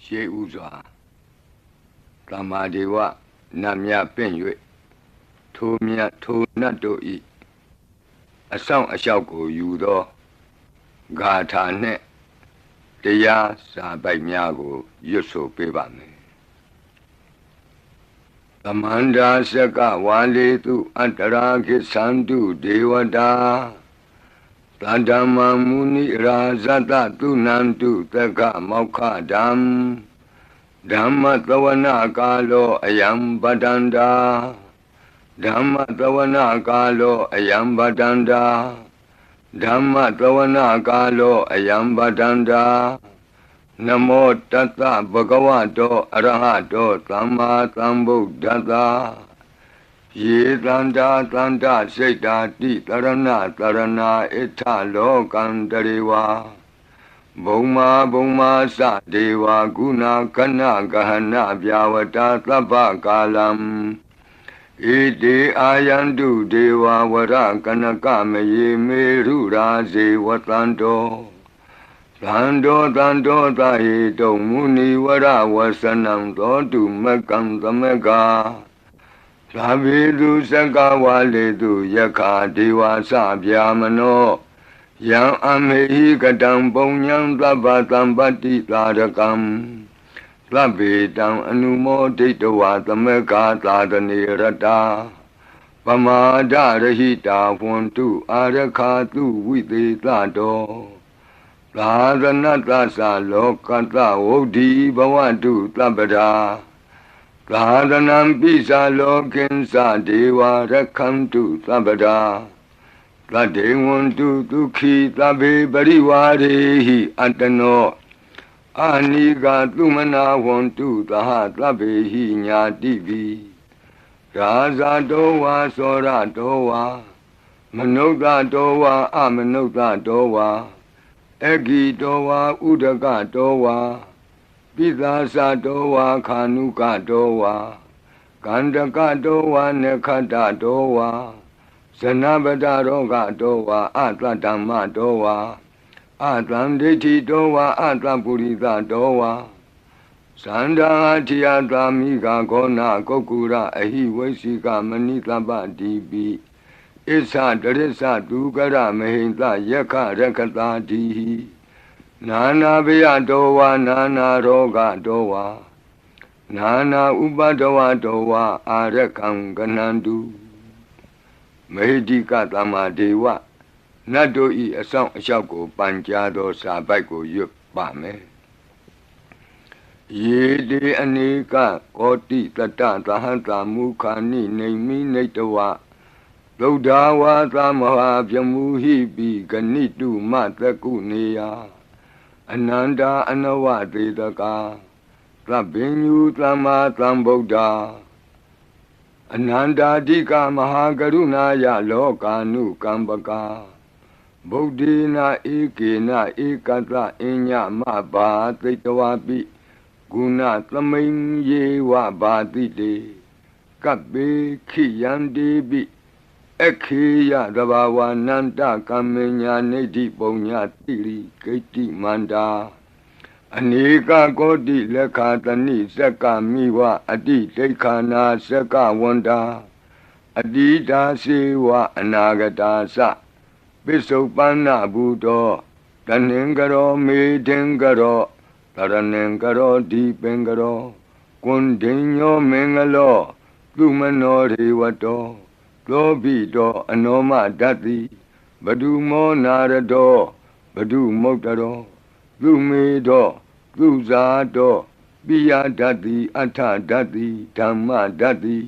ရှေးဥစွာသမ္မာဒေဝနတ်မြပင့်၍ထိုမြတ်ထိုနတ်တို့ဤအဆောင်အလျှောက်ကိုယူသောဂါထာနှင့်တရားစာပိုက်များကိုရွတ်ဆိုပေးပါမယ်သမန္တာစကဝါလေတုအတ္တရာခိသန္တုဒေဝတာသတ္တမမုနိရာဇတသုနန္တုသက္ကမောက္ခဓမ္မဓမ္မသဝနာကာလောအယံပတန္တာဓမ္မသဝနာကာလောအယံပတန္တာဓမ္မသဝနာကာလောအယံပတန္တာနမောတတ္တဗဂဝတောအရဟတောသမ္မာသမ္ဗုဒ္ဓတ္တယေတန္တာတန္တစိတ်တာတိတရဏတရဏဣထလောကံတရေဝါဘုံမာသဒေဝကုဏကနဂဟနဗျာဝတာသဗ္ဗကာလံဣတိအာယန္တုဒေဝဝရကနကမယေမေရုရာဇေဝတန္တောသန္တောသဟေတုံမုနိဝရဝဆနံသောတုမကံသမကသာဘိတုစကဝါလေတုယက္ခာဒေဝသဗျာမနောယံအမေဟိကတံပုံညံသဗ္ဗသံပတ္တိသာရကံသဗ္ဗေတံအနုမောဒိတဝါသမကသာတနေရတာပမာဒရဟိတာဝန္တုအာရခာတုဝိသေသတောသာသနတ္တသလောကတ္တဝုဒ္ဓိဘဝတုသဗ္ဗရာသာသနံပိသလောကိဉ္စဒေဝရက္ခန္တုသဗ္ဗရာသတ္တေဝန္တုဒုက္ခိသဗ္ဗေပရိဝါရေဟိအတ္တနောအာနိကသုမနာဝန္တုသဟသဗ္ဗေဟိညာတိပိရာဇတောဝါသောရတောဝါမနုဿတောဝါအမနုဿတောဝါအဂိတောဝါဥဒကတောဝါပိသာသတောဝါခာနုကတောဝါကန္တကတောဝါနခတတောဝါဇနပတရောဂတောဝါအတ္တဓမ္မတောဝါအတ္တံဒိဋ္ဌိတောဝါအတ္တပုရိသတောဝါသန္တာထိယသာမိဂါဂောနာကုက္ကုရအဟိဝိသိကမဏိတပ္ပတိပိဣသတရိစ္ဆဒုက္ကရမဟိတယက္ခရက္ခတာတိဟိနာနာဘယတောဝါနာနာရောဂတောဝါနာနာဥပဒဝတောဝါအာရကံကနန္တုမေဟိတိကသမ္မာဒေဝနတ်တို့ဤအဆောင်အလျှောက်ကိုပန်ကြားသောစာပိုက်ကိုရွတ်ပါမယ်ယေတိအနေကကောတိတတသဟံတာမုခာနိနေမိနေတဝသုဒ္ဓဝါသမဟာဗျမူဟိပိဂဏိတုမတကုနေယအနန္တာအနဝသေတကာသဗ္ဗညုသမ္မာသမ္ဗုဒ္ဓအနန္တာတိကမဟာကရုဏာယလောကာနုကမ္ပကာဗုဒ္ဓေနဧကေနဧကတအညမဘာသိတဝပိဂုဏသမိန်ယေဝဘာတိတေကပ္ပေခိယန္တိပိခေယသဘာဝနန္တကမ္မညာနေတိပုံညာတိရိဂိတိမန္တာအနေကကောတိလက်ခာတဏိစက္ကမိဝအတိဒိဋ္ဌာနာစက္ကဝန္တာအတိတာစေဝအနာဂတာသပိစုပန္နဘူတောတဏင်္ဂရောမေထင်္ဂရောတရဏင်္ဂရောဒီပင်္ဂရောကွန်ဒိညောမင်္ဂလောသူမနောရေဝတောသောဘိတောအနောမဓတ္တိဘဒုမောနာရတောဘဒုမုတ်တရောသူမေတောသူဇာတောပိယဓတ္တိအထဓတ္တိဓမ္မဓတ္တိ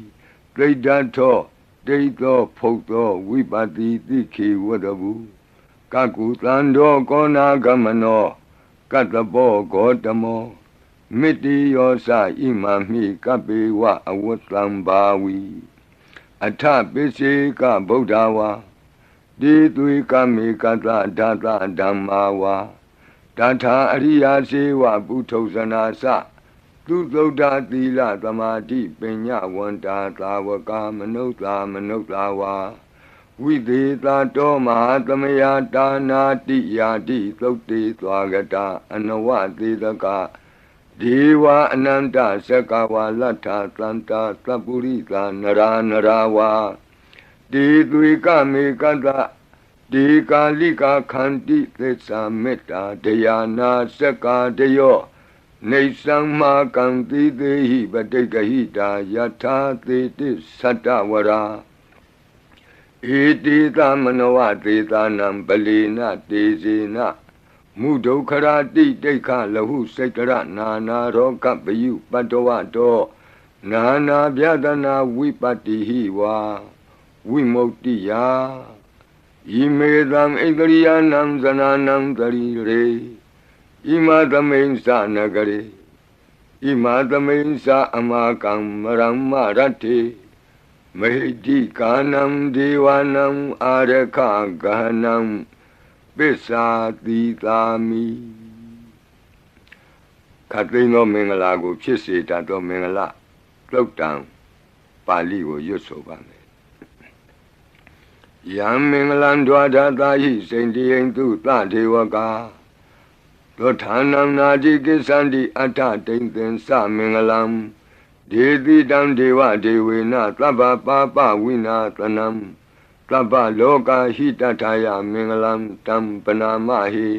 ဒိဋ္ဌထောဒိဋ္ဌောဖုတ်သောဝိပတိတိခေဝတ္တဗုကကုသန္တောကောနာဂမနောကတ္တပောဂေါတမောမိတ္တိယောသဣမမိကပ္ပေဝအဝတ္တံဘာဝီအထပိစေကဗုဒ္ဓဝါတိသွေကမေကတဓာတဓမ္မာဝါတထာအရိယာစေဝပုထုဇနာသသူသုဒ္ဓသီလသမာဓိပညာဝန္တာသာဝကမနုဿဝါဝိသေသတောမဟာသမယတာနာတိယာတိသုတ်တေသွားကတာအနဝသေတက ဒေဝအနန္တစကဝါလဋ္ဌသန္တာသပ္ပုရိသနရာနရာဝါဒေသွေကမေကတဒေကာလိကာခန္တိသစ္စာမေတ္တာဒယာနာစကာတယောနေသံမာကံတိသေဟိပတိကဟိတာယထာသေတိသတ္တဝရာဧတိသမနဝသေသနံပလီနတေဇေနမုဒုခရာတိတိခလဟုစိတ်တရနာနာရောကပယုပတ္တဝတောနာနာဗျဒနာဝိပတ္တိဟိဝါဝိမု ക്തി ယာဣမေသံဣန္ဒရိယနံဇနာနံတရိရေဣမသမိန်သနဂရေဣမသမိန်သအမကံမရမ္မရတ္တိမဟိတိကာနံဒေဝနံအာရခဂဟနံပိစ္ဆာတိသာမိခတ်သိမ်းသောမင်္ဂလာကိုဖြစ်စေတတ်သောမင်္ဂလာသုတ်တံပါဠိကိုရွတ်ဆိုပါမယ်ယံမင်္ဂလံဒွါဒသာဟိစိန္တိယံသူသဒေဝကာသောဌာနံနာတိကိသန္တိအတ္ထတိန်သင်္စမင်္ဂလံဒေတိတံဒေဝဒေဝေနသဗ္ဗပါပဝိနာသနံသဗ္ဗလောကဟိတထာယမင်္ဂလံတံပနာမဟိ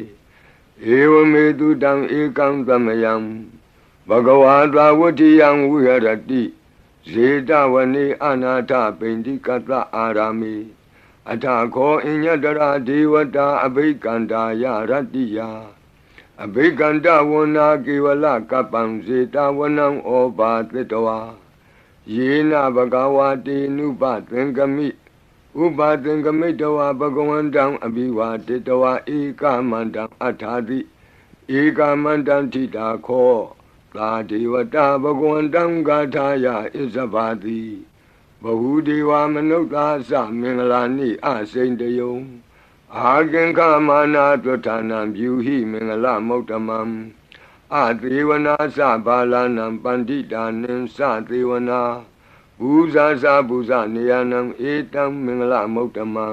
ဧဝမေတုတံဧကံသမယံဘဂဝါသဝတ္တိယံဝိဟရတိဇေတဝနေအနာထပိန္တိကတအာရာမိအထာခောအညတရာဒေဝတာအဘိကန္တာယရတ္တိယအဘိကန္တဝနာကေဝလကပ္ပံဇေတဝနံဩဘာသတ္တဝါယေနဘဂဝါတေနုပသင်္ကမိဥပသင်္ကမိတဝါဘဂဝန္တံအဘိဝါတေတဝါဧကမန္တံအထာတိဧကမန္တံထိတာခောသာဒေဝတာဘဂဝန္တံဂါထာယဣဇဘာတိဘဟုဒေဝမနုဿာသမင်္ဂလာနိအစိန်တယုံအာကင်္ခမာနာတွဋ္ဌာနံပြုဟိမင်္ဂလမௌတမံအသေဝနာသဘာလနံပန္တိတာနိသသေဝနာဘူဇာသဘူဇနေယနံဧတံမင်္ဂလမௌတမံ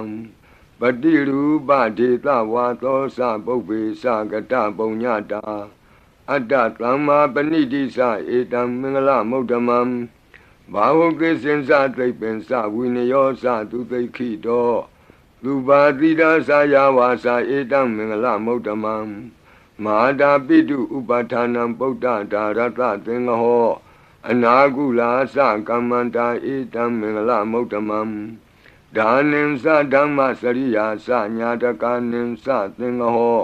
ပတိရူပဒေသဝါသောသပုပ္ပေသကတပုံညတာအတ္တသမ္မာပဏိတိသဧတံမင်္ဂလမௌတမံဘာဝကိစင်္စသိပ္ပင်္စဝိနယောသသူသိခိတောလူပါတိဒါသယာဝါစာဧတံမင်္ဂလမௌတမံမဟာတာပိတုဥပဌာနံပုဒ္ဒဒါရတသင်္ဃဟောအနာကုလာသကမ္မန္တာဧတံမင်္ဂလမௌတမံဒါနိသဓမ္မစရိယာသညာတကာနိသသင်္ဃဟော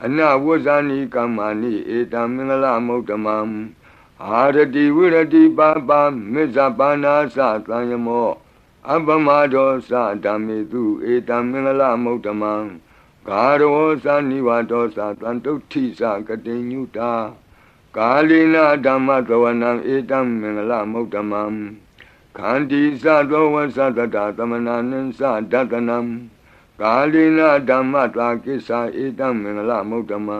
အနဝဇ္ဇာနိကမ္မာနိဧတံမင်္ဂလမௌတမံအာရတိဝိရတိပါပါမေဇပါနာသသံယမောအပမဒောသဓမ္မေတုဧတံမင်္ဂလမௌတမံဂါရောသနိဝါဒောသတံတုဋ္ဌိသကတိညုတာကာလိနာဓမ္မသဝနံဧတံမင်္ဂလမௌတမံခန္တီသသောဝသတတသမနာနိသဒတနံကာလိနာဓမ္မတာကိစ္ဆာဧတံမင်္ဂလမௌတမံ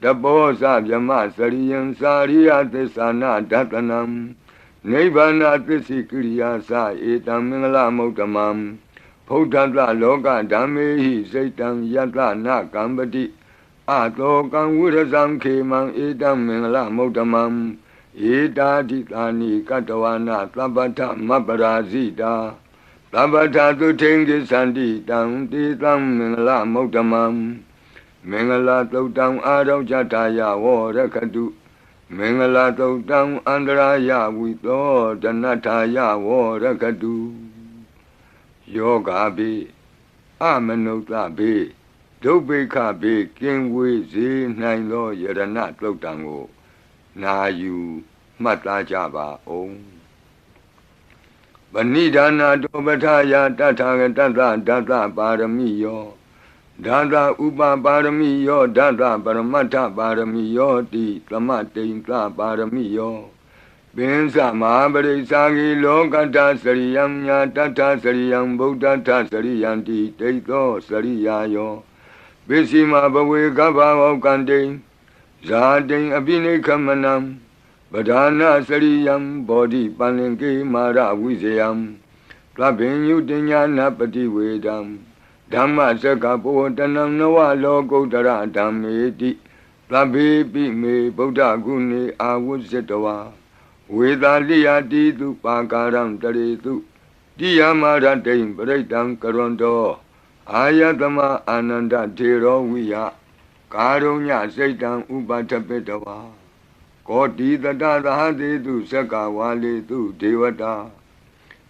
တဘောဇဗြမစရိယံစာရိယသစ္ဆာနာဒတနံနိဗ္ဗာနသစ္စိကိရိယာသဧတံမင်္ဂလမௌတမံဖုဒ္ဓတလောကဓမ္မေဟိစိတ်တံယတနာကံပတိအတောကံဝိရဇံခေမံဧတံမင်္ဂလမௌတမံဧတာတိတာနိကတဝနာသဗ္ဗထမပ္ပရာဇိတာသဗ္ဗထသုထိန်ကိသန္တိတံတေတံမင်္ဂလမௌတမံမင်္ဂလာသုတ်တံအာရောဇတာယဝရခတုမင်္ဂလာသုတ်တံအန္တရာယဝိသောဒနထာယဝရခတုယောဂါဘိအမနုဿဘိဒုဗ္ဗေခဘိကင်ဝေစေနိုင်သောယရဏသုတ်တံကိုနာယူမှတ်သားကြပါအောင်ဗဏိဒါနာတောပဋ္ဌာယတထာဂတသဒသပါရမိယောဒါသဥပပါရမိယောဒါသပရမတ္ထပါရမိယောတိသမတိန်သပါရမိယောပင်စမဟာပရိစ္ဆာဂိလောကတ္တစရိယံညာတတ္ထစရိယံဗုဒ္ဓတ္ထစရိယံတိဒိဋ္ဌောစရိယာယောပစ္စည်းမဘဝေကဗ္ဗဝကံတိဇာတိအပိနိခမနံပဒာနာစရိယံဘောဓိပန္လင်ကေမာရဝိဇယံသဗ္ဗညုတညာနာပတိဝေဒံဓမ္မစကပောတနံနဝလောကုတ္တရဓမ္မေတိ သဗ္ဗေပိမေဗုဒ္ဓဂုဏေအာဝုဇ္ဇတဝါဝေသာလိယတိတုပါကာရံတရေတုတိယမရတိံပရိတံကရွန်တောအာယတမအာနန္ဒထေရောဝိယကာရုညစိတ်တံဥပထပိတဝါကောတိတတသဟတိတုသက္ကဝါလေတုဒေဝတာ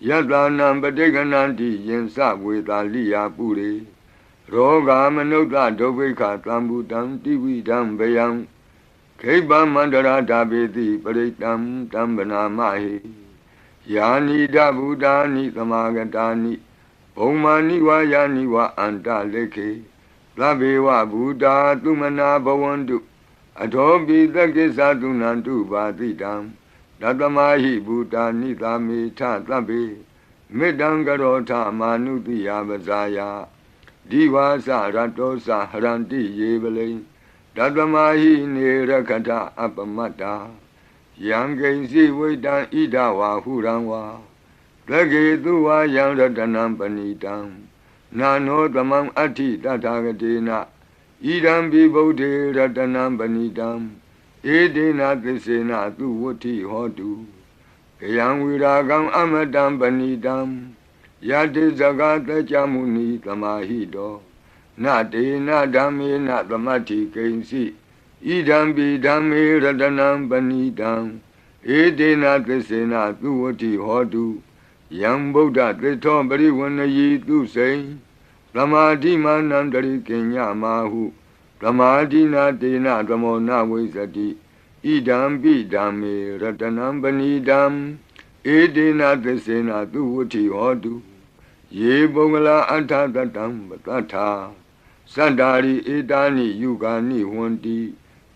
ယတနံပဋိက္ခဏန္တိယင်စဝေသာလိယပုရိရောဂာမနုဿဒုဗ္ဗိခသံဗုတံတိဝိဒံဗယံခိဗ္ဗမန္တရာဓာပေတိပရိတံတံဗနာမဟိယာနိဒဗုဒာနိသမာဂတာနိဘုံမာနိဝါယာနိဝါအန္တလေခေသဗ္ဗေဝဗုဒာသုမနာဘဝန္တုအထောပိသက္ကိသသုနန္တုပါတိတံတတမဟိဗုဒာနိသာမေထသဗ္ဗေမေတ္တံကရောထမာနုတိယပဇာယဒီဝါစရတောစဟရန္တိယေပလိတတမဟိနေရခထအပမတ္တာယံကိဉ္စီဝိတံဣဒဝါဟုရံဝါသကေတုဝါယံရတနံပဏိတံနာနောသမံအဋ္ဌိတထာဂတေနဣဒံပိဗုဒ္ဓေရတနံပဏိတံဧတေနသစ္စေနသူဝဋ္ဌိဟောတုကယံဝိရာဂံအမတံပဏိတံယတိဇဂတကြမုနိသမာဟိတောနတေနဓမ္မေနသမတ္ထိကိဉ္စီဣဒံပိဓမ္မေရတနံပဏိတံဧတေနသစ္စေနသူဝဋ္ဌိဟောတုယံဗုဒ္ဓသစ္ထောပရိဝဏယီသူစိံသမာဓိမာနံတရိကိညမာဟုသမာဓိနာတေနသမောနဝိဇ္ဇတိဣဒံပိဓမ္မေရတနံပဏိတံဧတေနသစ္စေနသူဝဋ္ဌိဟောတုယေပုဂ္ဂလာအထတတံပတ္ထာသတ္တာရိဧတာနိယုဂာနိဝန္တိ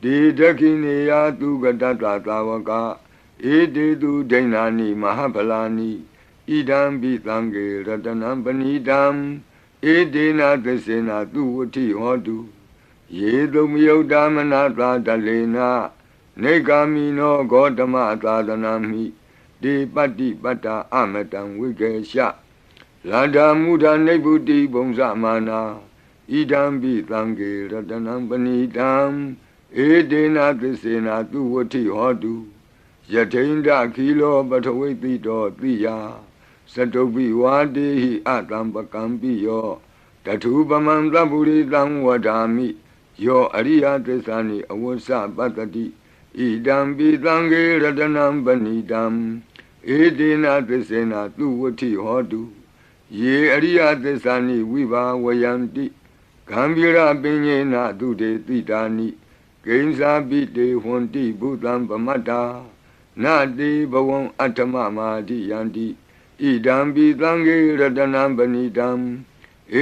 ဒေဒခိနေယသူကတတသာဝကဧတေတုဒိဏာနိမဟာဗလာနိဣဒံပိသံဃေရတနံပဏိတံဧတေနသစ္စေနသူဝဋ္ဌိဟောတုယေတုမယုတ်တမနာသာတလေနနေဂာမိနောဂေါတမသာသနာမိဒေပတ္တိပတ္တာအမတံဝိကေရှလန္ဒာမုဒာနိဗ္ဗုတိဘုံဇမာနာဣဒံပိသံဃေရတနံပဏိတံဧတေနသစ္စေနသူဝဋ္ဌိဟောတုယထိန္ဒခိလောပထဝိတိတောတိယသတုပိဝါတေဟိအတံပကံပိယောတထုပမံသဗ္ဗုရိတံဝဒာမိယောအရိယသစ္စာနိအဝဆပတ္တိဣဒံပိသံဃေရတနံပဏိတံဧတေနသစ္စေနသူဝဋ္ဌိဟောတုယေအရိယသစ္စာနိဝိဘာဝယန္တိဂံဗီရပညေနသူတေတိတာနိကိဉ္စာပိတေဟွန်တိဘုသံပမတ္တာနတေဘဝံအဋ္ဌမမာတိယန္တိဣဒံပိသံဃေရတနံပဏိတံ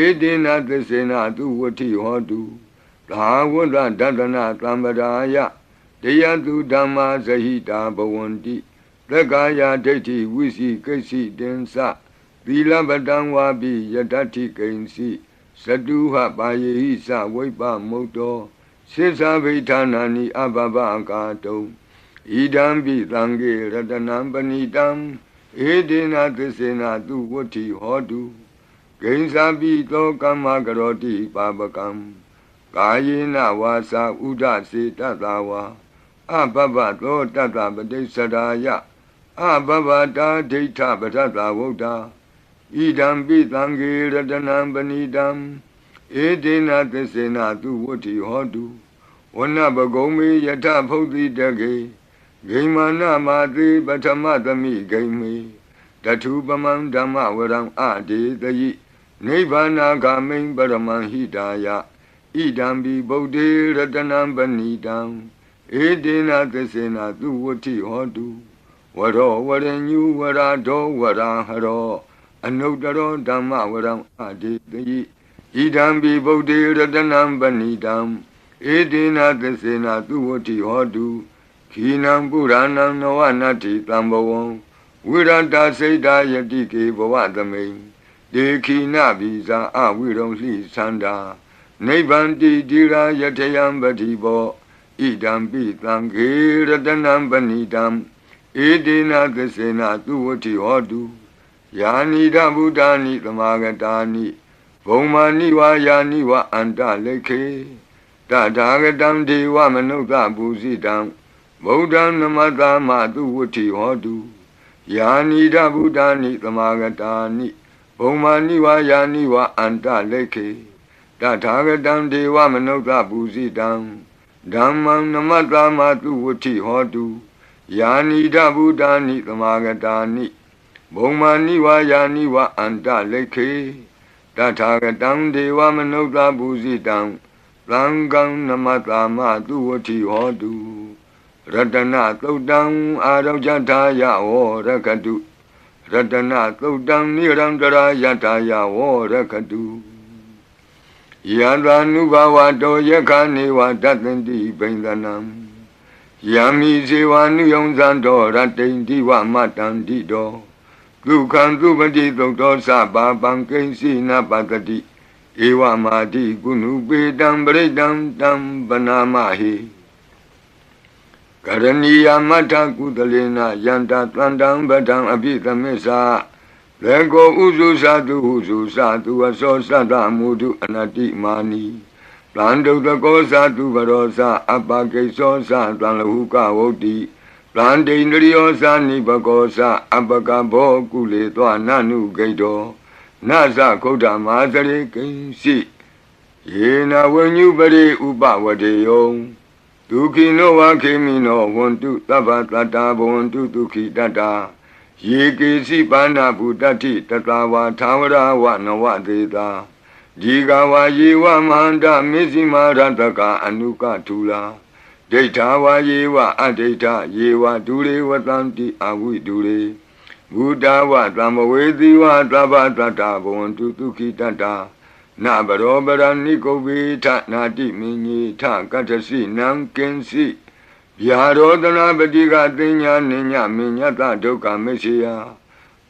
ဧတေနသစ္စေနသူဝဋ္ဌိဟောတုသာဝတ္တဒတနာသံပဒါယတရားသူဓမ္မာဇဟိတာဘဝန္တိသက္ကာယဒိဋ္ဌိဝိစီကိစ္စိတင်္စသီလပတံဝါပိယတ္ထိကိဉ္စီသတုဟပါယေဟိသဝိပ္ပမုတ်တောစိသဗိဌာနာနိအဘဘကာတုံဣဒံပိသံဃေရတနံပဏိတံဧတေနသစ္စေနသူဝဋ္ဌိဟောတုကိဉ္စာပိသောကမ္မကရောတိပါပကံကာယေနဝါစာဥဒစေတတဝါအဘဘသောတတပတိစ္ဆရာယအဘဘတာဒိဋ္ဌပထတဝုဒ္ဓဣဒံပိသံဃေရတနံပဏိတံဧတေနသစ္စေနသူဝဋ္ဌိဟောတုဝနပဂုံမေယထဖုတ်တိတကေဂိမာနမာတိပထမသမိဂိမေတထုပမံဓမ္မဝရံအဒေတယိနိဗ္ဗာနာဂမိံပရမံဟိတာယဣဒံပိဗုဒ္ဓေရတနံပဏိတံဧတေနသစ္စေနသူဝဋ္ဌိဟောတုဝရောဝရညုဝရာဒောဝရာဟရောအနုတ္တရောဓမ္မဝရံအဒေတယိဣဒံပိဗုဒ္ဓေရတနံပဏိတံဧတေနသစ္စေနသူဝဋ္ဌိဟောတုခိနံပုရဏံနဝနတ္ထိတံဘဝံဝိရတစိတ်တာယတိကေဘဝသမိန်ဒေခိနဘိဇာအဝိရုံလှိသန္တာနိဗ္ဗန္တိတိရာယထယံပတိဘောဣဒံပိသံဃေရတနံပဏိတံဧတေနသစ္စေနသူဝဋ္ဌိဟောတုယာနိဒဗုဒ္ဓာနိသမာဂတာနိဘုံမာနိဝါယာနိဝအန္တလေခေ Tatagatam Deva Manuka Busidam Bodhan Namatama Tu Vuti Hodu Yanida Buddhani Tamagatani Bhumani wa Yani wa Anta Leke Tatagatam Deva Manuka Busidam Dhammam Namatama Tu Vuti Hodu Yanida Buddhani Tamagatani Bhumani wa Yani wa Anta Leke Tatagatam Deva Manuka Busidam Langam Namatama Duati Hodu Ratana Todang Arajataya or Rakadu Ratana Todang Nirandara Yataya or Rakadu Yadanubawa Do Yakani wa Datandi Bendanam Yami Zewanu Yonzando Ratendi wa Matandido Lukan Dubadi Doctor Saba Bankensi Napatati Ewa Madi Gunu Bedam Bredam Dam Banamahi Karaniya Mata Kudalena Yanta Tlandam Badam Abita Mesa Lego Uzu Sadu Aso Sada Mudu Anati Mani Plando the Gosa tu Varosa Abake Sosa Tlanhuka Woti Plande Indriosa Nibagosa Abakabo Kule Nanu Gaido Nasa Koda Mazare Kinsi Yena when you bade Uba Wadeyo Duki no Wakimi no want to Tabatata want to Duki Dada Yiki Sipana Budati Tatawa Tawara Wanawa Deda Jigawa Yewa Manda Mizima Rantaka Anuka Tula Detawa Yewa Adeta Yewa Dure Watanti Awi Dure Buddha wa Dhamawedi wa Dhabhatata Bhavantu Tukhi Tata Nabarobara Nikovi Nati Minyi Ta Katasi Nam Kensi Yarodana Badiga Dinya Ninya Minyata Doka Meshiya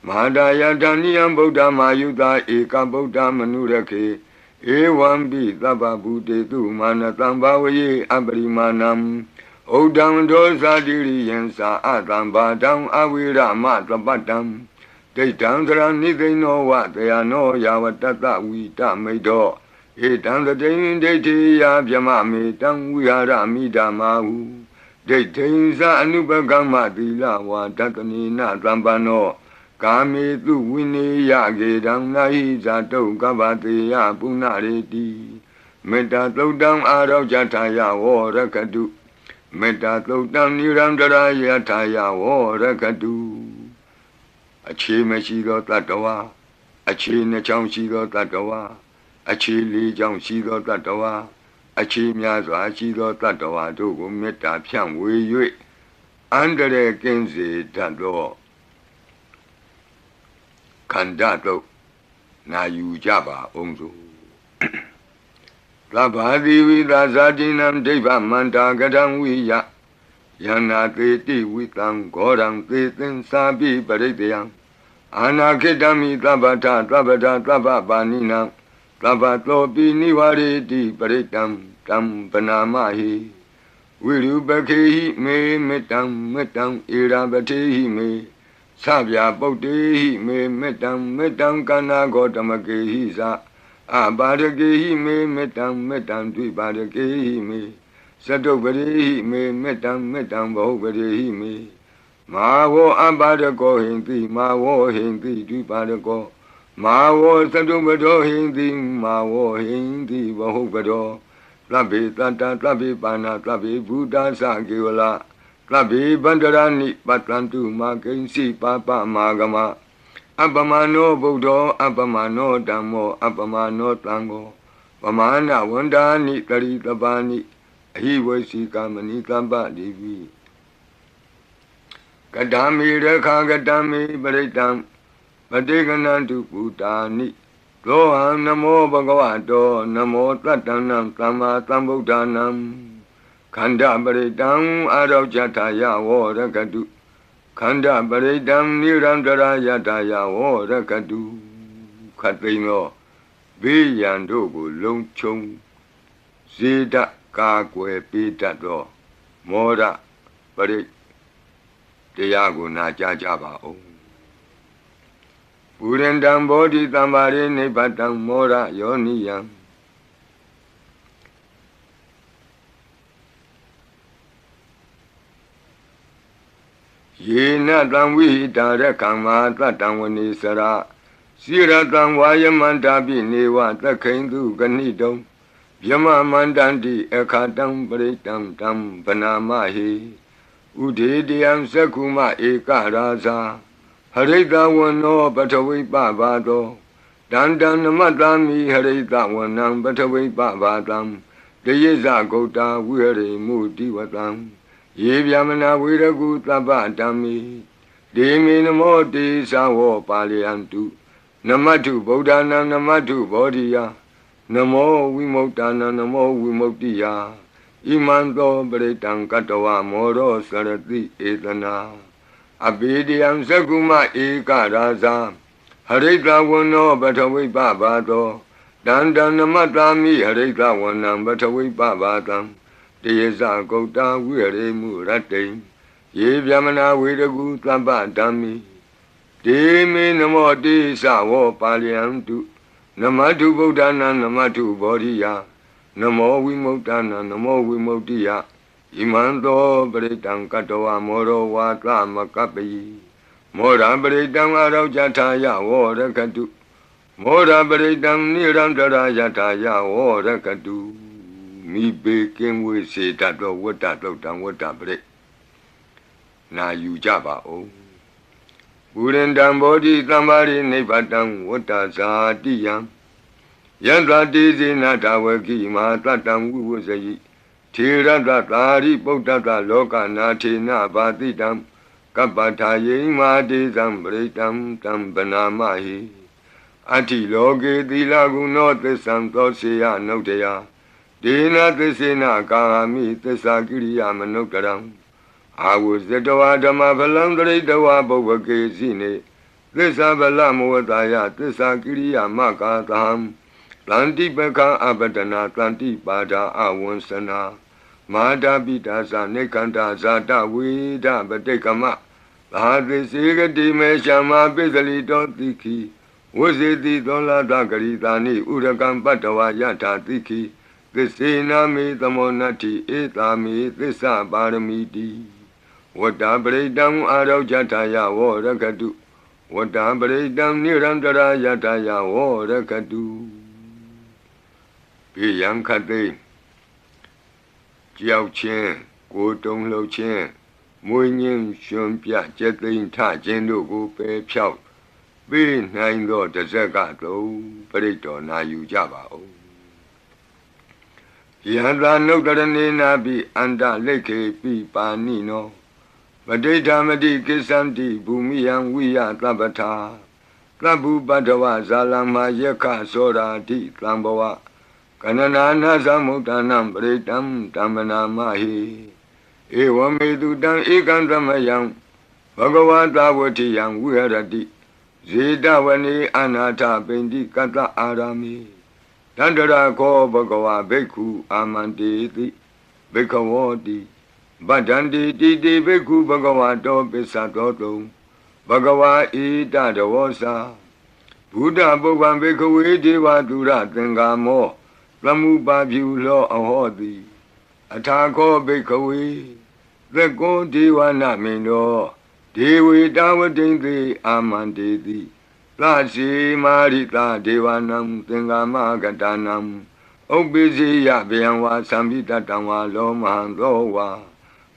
Mahadaya Dhaniyam Buddha Mayuda Eka Buddha Manurake Ewambi Dhaba Bhute Tu Manatam Bhavaye Abarimanam Odam Dosa Diri Yensa Adam Badam Avira Matabadam Detam Nidhi no what they are no Yavatata Vita Medo Etam the Dain Deti Yabjamami Tam Vihara Midamahu Detinsa Anubagama Dila Watatani Rambano Kami Tu Wini Yagedam Nahi Zato Gavati Yapunareti Meta Todam Arau Jataya Warakadu Meta Todam Nirandara Yataya Warakadu Achi Meshido Tatawa Achi Nacham Shido Tatawa Achi Li Jam Shido Tatawa Achi Myazo Shido Tatawa Dogo Meta Piang Wei Andere Kenzi Tado Kandato Na Yujaba Onzo Labadi Vida Zadinam Deva Manda Gadam Wiya Yana Teti Witam Godam Tetin Sabi Baredeam Anaketami Tabata Tabata Tababanina Tabato Biniwari Baretam Tam Panamahi Wilu Bakehi Me Metam Irabatehi Me Sabya Botehi Me Metam Kana Gotamakehi Sa Abadakehi Me Metam Dvibadakehi Me Sadobari me metam bahubari me Mawo Abadako Hindi, Mawo Hindi, Dubadako, Mawo Sadubado Hindi, Mawo Hindi, Bahubado, Tlabi Tata, Tlabi Bana, Tlabi Buddha Sagiwala, Tlabi Bandarani, Patlantu, Makensi, Papa Magama, Abamano Budo, Abamano Damo, Abamano Tango, Pamana Wandani, Taritabani. He was Sikamani Tamba Devi Kadami Reka Gadami Baritam Padeganantu Putani Loham Namo Bhagavato Namo Tatanam Tama Tambudanam Kanda Baritam Arau Jataya Warakadu Kanda Baritam Nirandara Yataya Warakadu Katino Viyandogu Longchong Zida Kakwe Pitato Mora Pari Tiago Najajaba O Urendam Bodhi Tambari Nipatam Mora Yoniyam ယေနတံဝိဟိတာရကံမာတတံဝနေစရစိရတံဝါယမန္တာပိနေဝသခိန်သူကဏိတုံဗျမမန္တန္တိအခါတံပရိတံတံဗနာမဟိဥဒေတယံသက္ခုမဧကရာဇာဟရိတဝနောပထဝိပဘာသောတန္တံနမတ္တာမိဟရိတဝနံပထဝိပဘာတံတယေဇဂௌတာဝိဟရိမုတိဝတံယေဗျမနာဝေရကုသဗ္ဗတံမိဒေမေနမောတေသဝောပါလယန္တုနမတုဗုဒ္ဓနာနမတုဘောဓိယနမောဝိမု ക്ത နာနမောဝိမု ക്തി ယဣမံသောပရိတံကတဝမောရောစရတိဧတနာအဘိဓိယံသက္ကုမဧကရာဇာဟရိတဝနောပထဝိပဘာသောတန္တံနမတ္တာမိဟရိတဝနံပထဝိပဘာတံတယေဇဂௌတာဝိဟရိမုရတ္တိယေဗျမနာဝေရကုသဗ္ဗဓမ္မိဒေမေနမောတိသဝောပါလယန္တုနမတုဗုဒ္ဓနာနမတုဘောဓိယနမောဝိမု ക്ത နာနမောဝိမု ക്തി ယဣမံသောပရိတံကတဝမောရောဝါသမကပ္ပိမောရပရိတံအရောကြထာယဝောရကတုမောရပရိတံနိရန္တရာယထာယဝောရကတုမိဘေကင်းဝေစေတတ်သောဝတ္တတုတ်တံဝတ္တပရိနာယူကြပါဦးပုရိန္တံဘောဓိသမ္မာရိနိဗ္ဗတံဝတ္တဇာတိယံယန္တတိဇေနတဝကိမာတတံဝိဝဇယိထေရတသာရိပုတ္တတလောကနာထေနဘာတိတံကပ္ပထာယိမာတေဇံပရိတံတံဗနာမဟိအတ္တိလောကေသီလဂုဏောသစ္ဆံသောစေယနုတ္တယဒေနသစ္စေနကာမိသစ္စာကိရိယာမနုဿရံအာဝဇတဝါဓမ္မဖလံတရိတဝါဘုဗ္ဗကေစီနေသစ္စာဗလမဝတ္တယသစ္စာကိရိယာမကာသံတန္တိပကံအပတနာတန္တိပါဒာအဝံစနာမာတာပိတာသနေကန္တာဇာတဝေဒပတိကမသာသစေကတိမေရှမပိစလိတောတိခိဝဇေတိသောလာတဂရိတာနိဥရကံပတ္တဝါယထာတိခိသစ္စေနာမေသမောနတ္တိဧတာမေသစ္စာပါရမီတိဝတ္တပရိတံအာရောကြထာယဝောရကတုဝတ္တပရိတံနိရန္တရာယထာယဝောရကတုဘေယံခတိကြောက်ခြင်းကိုယ်တုံလှုပ်ခြင်းမွေးငင်းရှင်ပြကျက်သိမ်းထခြင်းတို့ကိုပယ်ဖြောက်ပေးနိုင်သောတဇက်ကတုံပရိတော်နာယူကြပါဦးယန္တာနုတ္တရဏေနာပိအန္တလိခေပိပါဏိနောပဋိဋ္ဌာမတိကိစ္ဆန္တိဘူမိယံဝိယသဗ္ဗထာသဗ္ဗုပတ္တဝဇာလမယက္ခသောရာတိသံဘဝကနနာနာသမုဒ္ဒနံပရိတံတမ္မနာမဟိဧဝမေတုတံဧကံသမယံဘဂဝတာဝတိယံဝိဟရတိဇေတဝနေအနာထပိန္တိကတ္တအာရမိတန္တရာခောဘဂဝဘိက္ခုအာမန္တေတိဘိက္ခဝောတိဗဒ္ဒန္တိတိတိဘိက္ခုဘဂဝတောပစ္စတောတုံဘဂဝါဣတတဝောစာဘုဒ္ဓပုဗ္ဗံဘိက္ခဝေဒေဝတုရသင်္ကာမောသမုပါဖြူလောအဟောတိအထာခောဘိက္ခဝေသက္ကောဒေဝနာမိန်တောဒေဝေတာဝတိံသေအာမန္တေတိသစီမာရိတာဒေဝနံသင်္ကာမကတနံဥပ္ပိစီယဗျံဝါသံပိတတံဝါလောမဟံသောဝါ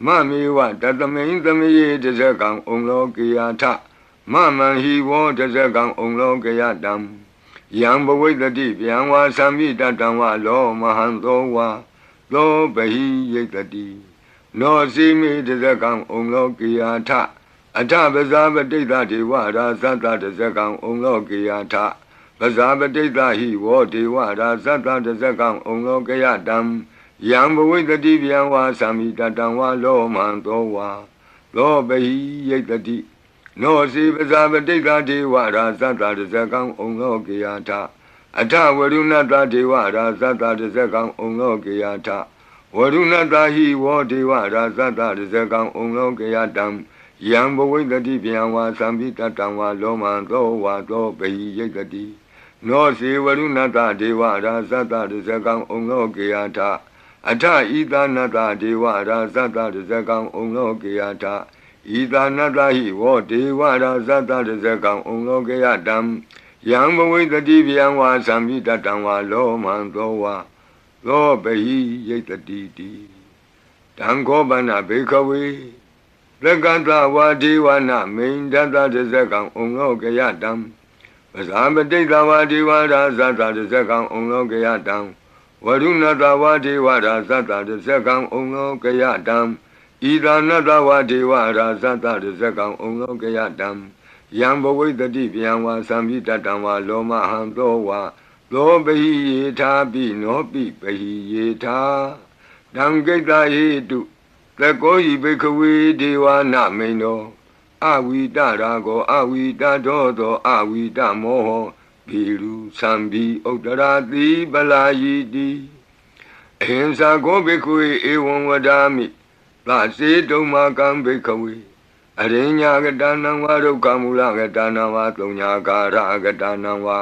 မမေဝတတမိန်သမယေတဇကံဩလောကေယထမမံဟိဝောတဇကံဩလောကေယတံယံဘဝိတ္တိဗျံဝါသံပိတတံဝါလောမဟံသောဝါသောဘဟိယိတတိနောစီမေတဇကံဩလောကေယထအထပဇာပတိတ္တဒေဝရာဇတတဇကံဩလောကေယထပဇာပတိတ္တဟိဝောဒေဝရာဇတတဇကံဩလောကေယတံယံဘဝိတ္တိဗျံဝါသံပိတတံဝါလောမဟံသောဝါသောဘဟိယိတတိနောစီပဇာပတိတ္တဒေဝရာဇတတဇကံဩလောကေယထအထဝရုဏတဒေဝရာဇတတဇကံဩလောကေယထဝရုဏတဟိဝောဒေဝရာဇတတဇကံဩလောကေယတံယံဘဝိတ္တိဗျံဝါသံပိတတံဝါလောမံသောဝါသောဘဟိယိတတိနောစေဝရုဏတဒေဝရာဇတတဇကံဩလောကေယထအထဣသနတဒေဝရာဇတတဇကံဩလောကေယထဣ ဤသာနတဟိဝောဒေဝရာဇတတဇကံဩလောကယတံယံဘဝိတတိဗျံဝါသံမိတတံဝါလောမံသောဝါသောပဟိယိတတိတိတံခောပနဘေခဝေလက္ကတဝါဒေဝနာမိန်တတတဇကံဩလောကယတံပဇာပတိတဝါဒေဝရာဇတတဇကံဩလောကယတံဝရုဏတဝါဒေဝရာဇတတဇကံဩလောကယတံဣဒာနတဝါဒေဝရာဇတတဇကံဩလောကယတံယံဘဝိတတိဗျံဝါသံမိတတံဝါလောမဟံသောဝါသောပဟိယေထာပိနောပိပဟိယေထာတံကိတ္တဟိတုသကောယိဘိခဝေဒေဝနာမိန်သောအဝိတရာကောအဝိတတောသောအဝိတမောဟဘီရုသံဘီဥတ္တရာတိပလာယိတိအဟိံစာကောဘိခဝေဧဝံဝဒာမိသစေတုံမာကံဘိခဝေအရိညာကတနံဝါဒုက္ခမူလကတနံဝါသုံးညာကာရကတနံဝါ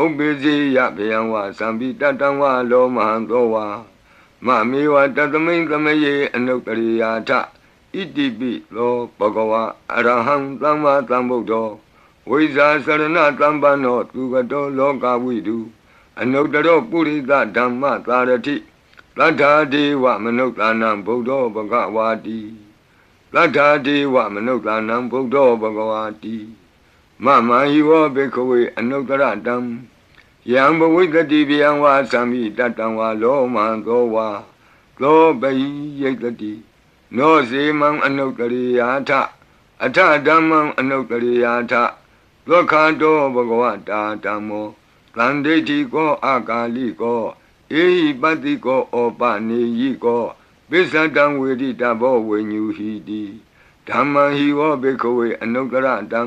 ဥပ္ပိစီယဗယံဝါသံပိတတံဝါလောမဟံသောဝါမမေဝတသမိန်သမယေအနုတ္တရိယာထဣတိပိလောဘဂဝါအရဟံသမ္မာသမ္ဗုဒ္ဓောဝိဇာစရဏသမ္ပန္နောသူကတောလောကဝိတုအနုတ္တရောပုရိသဓမ္မသာရတိသတ္ထာဒေဝမနုဿာနံဗုဒ္ဓောဘဂဝါတိသတ္ထာဒေဝမနုဿာနံဗုဒ္ဓောဘဂဝါတိမမဟိဝောဘေခဝေအနုတ္တရတံယံဘဝိတတိဗျံဝါသံမိတတံဝါလောမံသောဝါသောပဟိယိတတိနောစေမံအနုတ္တရိယာထအထဓမ္မံအနုတ္တရိယာထသောခန္တောဘဂဝတာဓမ္မောသန္တိတိကောအာကာလိကောဧဟိပတ္တိကောဩပနေယိကောပိစ္ဆတံဝေတိတဘောဝိညူဟိတိဓမ္မံဟိဝောဘေခဝေအနုတ္တရတံ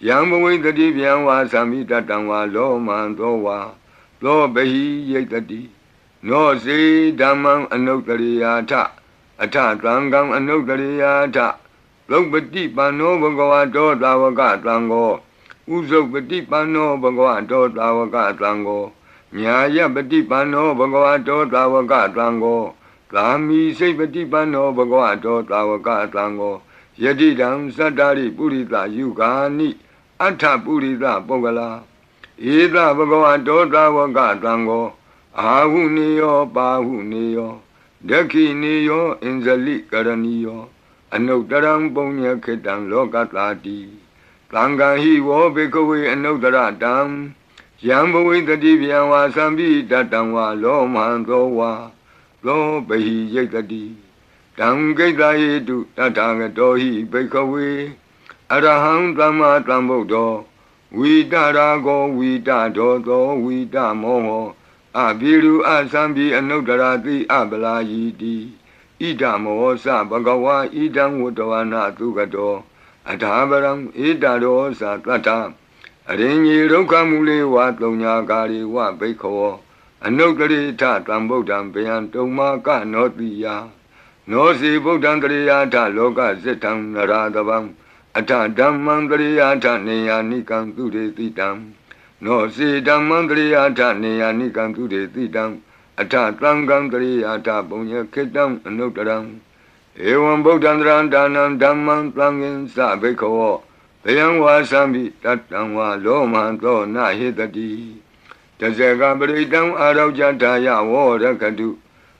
ယံဘဝိတတိဗျံဝါသံမိတတံဝါလောမံသောဝါသောပဟိယိတတိနောစေဓမ္မံအနုတ္တရိယာထအထသံဃံအနုတ္တရိယာထသုပတိပန္နောဘဂဝတောသာဝကသံဃောဥဇုပတိပန္နောဘဂဝတောသာဝကသံဃောညာယပတိပန္နောဘဂဝတောသာဝကသံဃောသာမိစိတ်ပတိပန္နောဘဂဝတောသာဝကသံဃောယတိတံသတ္တရိပုရိသယုဂာနိအထပုရိသပုဂ္ဂလာဧသဘဂဝတောသာဝကသံဃောအာဟုနေယောပါဟုနေယောဒက္ခိနေယောအင်္ဇလိကရဏီယောအနုတ္တရံပုညခေတံလောကတာတိသံဃာဟိဝောဘေကဝေအနုတ္တရတံယံဘဝိတတိဗျံဝါသံပိတတံဝါလောမံသောဝါသောပဟိယိတတိတံကိတ္တဟိတုတထာဂတောဟိဘေကဝေအရဟံသမ္မာသမ္ဗုဒ္ဓောဝိတရာကောဝိတဒောသောဝိတမောဟောအဘိရုအသံပိအနုတ္တရာတိအပလာယိတိဣဒမောသဘဂဝါဣဒံဝတ္တဝနာသုကတောအထာပရံဣဒရောသတတ္ထအရိညေဒုက္ခမူလေဝသုံးညာကာရိဝဘိခောအနုတ္တရိထတံဗုဒ္ဓံဗျံတုံမာကနောတိယနောစီဗုဒ္ဓံတရိယာထလောကစိတံနရာတဗံအထဓမ္မံတရိယာထနေယာနိကံသူရေတိတံနောစီဓမ္မံတရိယာထနေယာနိကံသူရေတိတံအထသံဃံတရိယာထပုညခေတံအနုတ္တရံဧဝံဗုဒ္ဓံတရံဒါနံဓမ္မံသံဃင်္စဘိခောဘယံဝါသံပိတတံဝါလောမံသောနဟိတတိတဇေကပရိတံအာရောကြထာယဝောရခတု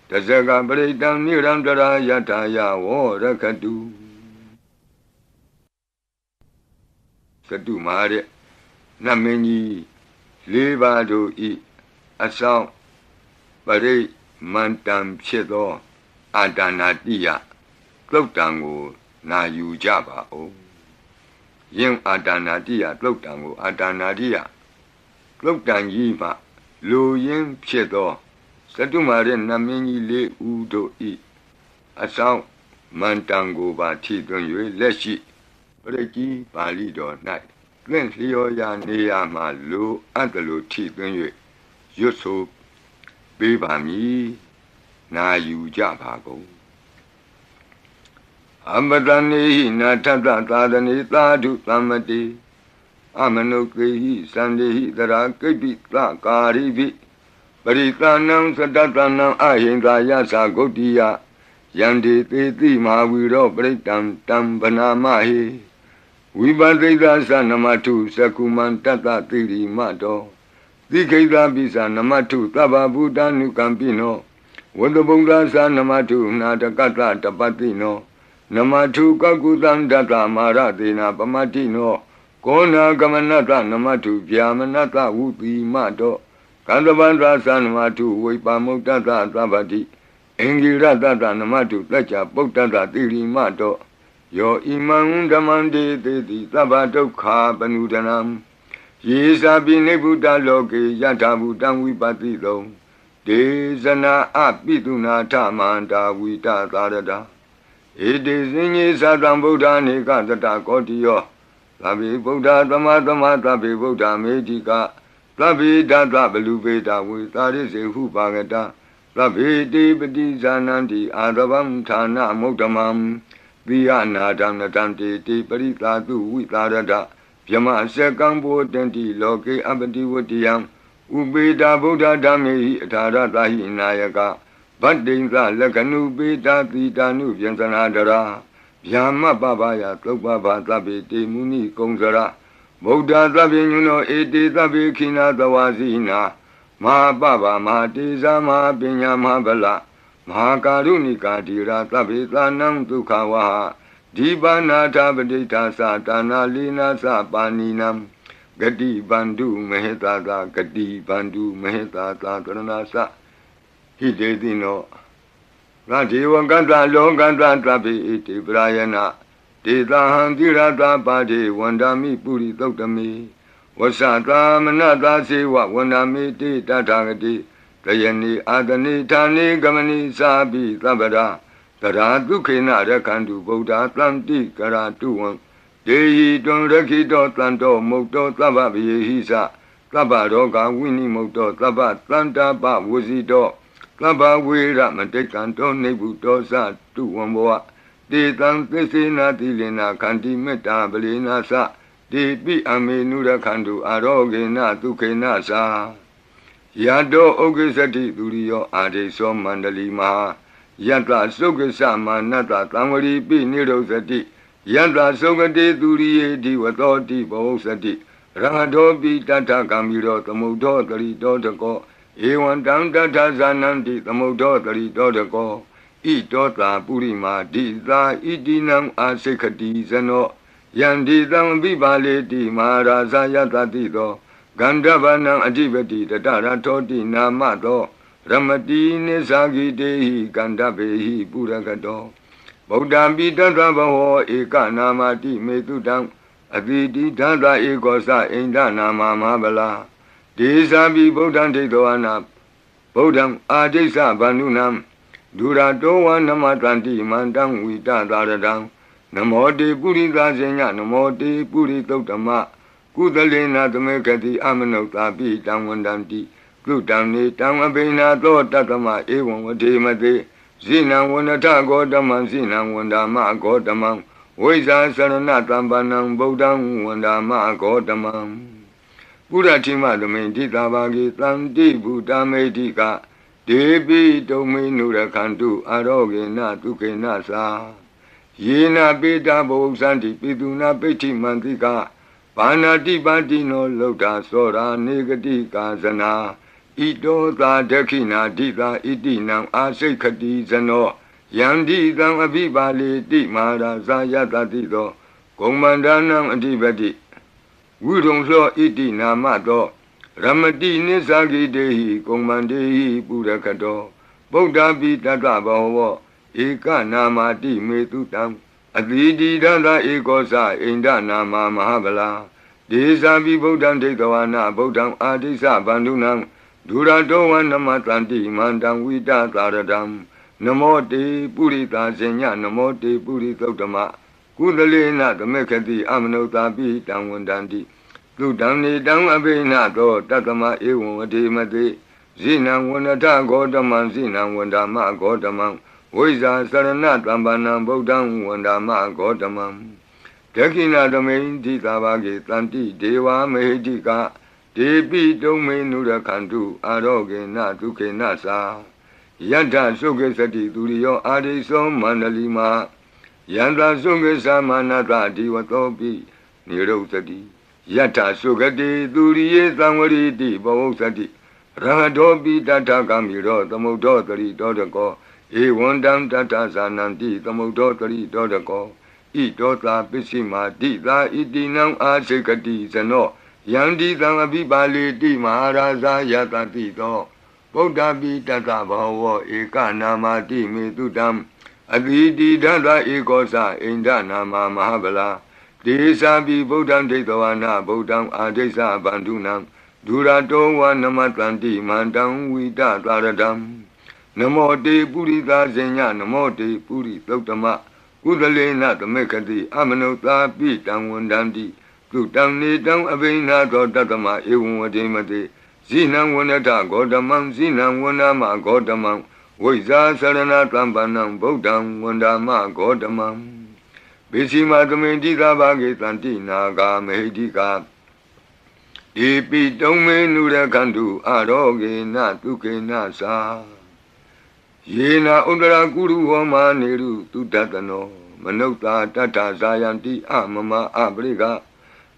တဇေကပရိတံနိရံတရာယထာယဝောရခတုသတုမာရဲ့နတ်မင်းကြီးလေးပါးတို့ဤအဆောင်ပရိမန္တံဖြစ်သောအာဒါနာတိယသုတ်တံကိုနာယူကြပါဦးယင်အာဒါနာတိယသုတ်တံကိုအာဒါနာတိယသုတ်တံကြီးမှလူရင်းဖြစ်သောသတုမာရဲ့နတ်မင်းကြီးလေးဦးတို့ဤအဆောင်မန္တံကိုပါထိသွင်း၍လက်ရှိပရိကြီးပါဠိတော်၌သင်လျော်ရာနေရာမှာလူအပ်တယ်လို့ထိသွင်း၍ရွတ်ဆိုပေးပါမည်နာယူကြပါကုန်အမတနေဟိနာထတသာသနေသာဓုသမ္မတိအမနုကေဟိသန္တေဟိတရာကိပိသကာရိပိပရိသနံသတ္တနံအဟိန္ဒာယသဂုတ်တိယ Yandi Titi Mahawiro Pritam Tam Banamahi Vibadita Sanamatu Sakuman Tata Tiri Mato Dikeda Bisa Namatu Taba Buddha Nukampino Wadabunga Sanamatu Natakata Tapatino Namatu Kakutan Data Maratina Pamatino Kona Gamanata Namatu Vyamanata Uti Mato Kandabandra Sanamatu Vipamutata Tabati Engira Tata Namatu Tacha Potata Tiri Mato Yo Imam Damande Teti Tabato Ka Panudanam Yesa Binebuta Loke Yatabutan Vipatito Desana Apituna Tamanta Vita Tarada It is in Yesadam Buddha Nikata Kotio Tabi Buddha Tamatama Tabi Buddha Medica Tabi Data Belubeta with Taris Hupagata Tabi Dipati Zananti Adabam Tana Motamam Viana Danatanti Tiparita Vitarada Yama Sekambo Tenti Loke Abati Wutiam Ubeda Buddha Dami Taratahi Nayaka Badinza Lakanu Beta Titanu Yantanadara Yama Babaya Topaba Tabi Muni Kongzara Buddha Tabinuno Eti Tabi Kina Tawazina Ma Baba Ma Tiza Ma Pinya Ma Bala Ma Karunika Tira Tabi Tanam Tukawaha Dibana Tabadita Satana Lina Sapaninam Gadi Bandu Mehetata Gadi Bandu Mehetata Taranasa Hidedino Rajiva Ganta Longanta Tabi Iti Brayana Tita Handirata Padi Wandami Puri Totami Wasata Manata Siwa Wandami Tita Tagati Tayani Adani Tani Gamani Sabi Tabada Tara Dukina Rakandu Buddha Tlanti Karatuan Dehi Don Rakito Tlanto Moto Tababi Hisa Tabaroga Winnie Moto Tabat Tlanta Ba Wuzito Taba Wira Matekanto Nebuto Sa Tuamboa De Tan Tesina Tilina Kanti Meta Belina Sa De Pi Amenura Kandu Arogena Tukena Sa Yado Ogesati Durio Ade So Mandali Maha Yanta Sokasa Manata Tamari Pi Nirosati Yanta Sokate Duriye Diwatoti Bosati Rangadobi Tata Kamiro Tamudo Tari Dotako Ewan Tanta Zananti Tamudo Tari Dotako I Dota Purima Dita Idinam Asekati Zano Yandi Tam Vibale Di Maharaza Yatatito Gandavanam Adivati Tatara Toti Namato Ramati Nisagi Dehi Gandabehi Puragato Buddha Bidata Baho Eka Namati Metudam Aditi Tata Ekosa Inda Nama Mahabala Desabi Buddha Tedoana Buddham Adesa Banunam Durato Namatanti Mandam Vita Daradam Namote Purita Senya Namote Puritotama Kudalena Tamekati Amanota Pitam Wandanti Kutamni Tamabina to Tatama Ewan Vatimate Zina Wanata Godaman Zina Wandama Godamam Weza Saranatambanam Bodam Wandama Godamam Puratima Domenti Tabagi Tanti Buddha Medika Debi Domi Nurakantu Arogena Tukena Sa Yena Beta Bosanti Piduna Peti Mantika Panati Batino Lota Sora Negati Kazana Ito Ta Dekina Dita Itinam Asekati Zano Yandi Tam Abibali Di Mara Sayatatido Komandanam Adibati Wudong Lo Itina Mato Ramati Nisagi Dehi Komandehi Purakato Buddha Bitata Baho Eka Namati Metutam Adidi Dada Ekosa Inda Nama Mahabala Desabi Buddham Tekawana Buddham Adisa Bandunam Duradowan Namatanti Mandam Vita Taradam Namote Purita Senya Namote Puritotama Kudalena Tamekati Amanota Pitam Wandanti Tudamni Dam Abena To Tatama Ewan Vatimate Zinam Wanata Godaman Zinam Wandama Godamam Weza Sarana Tambanam Bodam Wandama Godamam Tekina Domain Titabagi Tanti Deva Mehedika Debi Domain Nurakantu Aroge Natuke Nasa ယတ္ထသုခေသတိသူရိယောအာရိသောမန္တလီမာယန္တာသုခေသမနတဒီဝသောပိနိရုသတိယတ္ထသုခတိသူရိယေသံဝရိတိဘဝသတိရဟတောပိတတ္ထကမိရောသမုဒ္ဒောတရိတောတကောဧဝံတံတတ္ထဇာနံတိသမုဒ္ဒောတရိတောတကောဣတောသာပစ္စည်းမာတိသာဣတိနံအာစေကတိဇနောယန္တိသံအဘိပါလေတိမဟာရာဇာယတတိသောဗုဒ္ဓပိတတ္တဘောဝဧကနာမတိမေတုတံအတိတိဒသဧကောသအိန္ဒနာမမဟာဗလာဒေသာပိဗုဒ္ဓံဒိဋ္ဌဝနာဗုဒ္ဓံအာဒိသဗန္ဓုနံဒုရတောဝနမတန္တိမန္တံဝိတသာရတံနမောတေပုရိသဇင်ညနမောတေပုရိသုတ္တမကုသလေနသမေခတိအမနုသာပိတံဝန္တံတိသုတံနေတံအဘိနာသောတတ္တမဧဝံဝတိမတိဇိနံဝနတဂေါတမံဇိနံဝနမဂေါတမံဝိဇာသရဏတံပန္နံဗုဒ္ဓံဝန္ဒမဂေါတမံဘေစီမသမေတိသာဘာဂေတန္တိနာဂာမေဟိတိကာဒီပိတုံမေနုရခန္တုအာရောဂေနတုကေနသာယေနာဥဒရာကုရုဟောမာနေရုတုတတနောမနုဿာတတ္ထဇာယံတိအမမအပရိက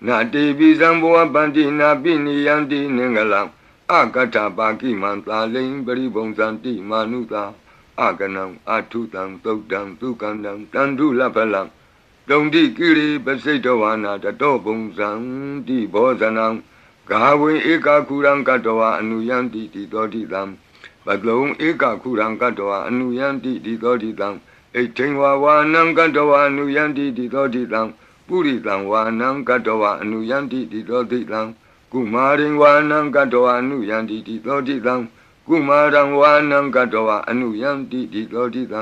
နာတိပိဇံဘောပန္တိနာပိနိယံတိနင်္ဂလံအကတ္ထပါကိမံသာလိံပရိဘုံဇံတိမာနုသာအကနံအထုတံသုတ်တံသုကန္တံတန္တုလဖလံတုံတိကိရိပစိတဝါနာတတောဘုံဇံတိဘောဇနံဂါဝေဧကခုရံကတဝအနုယံတိတိသောတိတံပတလုံဧကခုရံကတဝအနုယံတိတိသောတိတံဣဋ္ဌိဝါဝါနံကတဝအနုယံတိတိသောတိတံပုရိသံဝါနံကတဝအနုယံတိတိသောတိတံကုမာရိဝါနံကတဝအနုယံတိတိသောတိတံကုမာရံဝါနံကတဝအနုယံတိတိသောတိတံ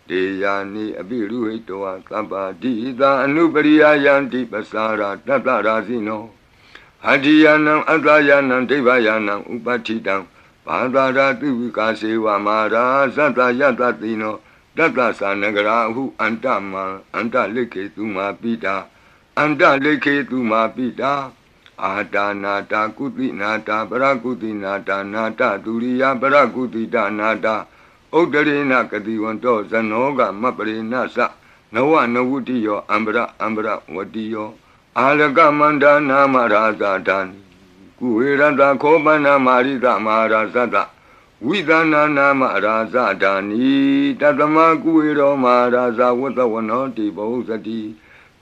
ဒေယာနိအပိရုဟိတဝသဗ္ဗတိသာအနုပရိယယံတိပစာရာတတ္တရာဇိနောအတ္တိယနံအတ္တယနံဒိဗ္ဗယနံဥပဋ္ဌိတံဘာသာရာတိဝိကာစေဝမာရာသတ္တယတတိနောတတ္တသနဂရာဟုအန္တမံအန္တလိခေတုမာပိတာအန္တလိခေတုမာပိတာအာတာနာတာကုတိနာတာပရကုတိနာတာနာတဒုရိယပရကုတိတနာတာဥဒ္ဒရေနကတိဝန္တောဇနောကမပရိနသနဝနဝုတိယောအံပရဝတိယောအာလကမန္တနာမရာဇာတံကုဝေရတခောပနာမာရိတမဟာရာဇတဝိသနာနာမရာဇဒာနိတတမကုဝေရောမဟာရာဇဝတ္တဝနောတိဘောဇတိ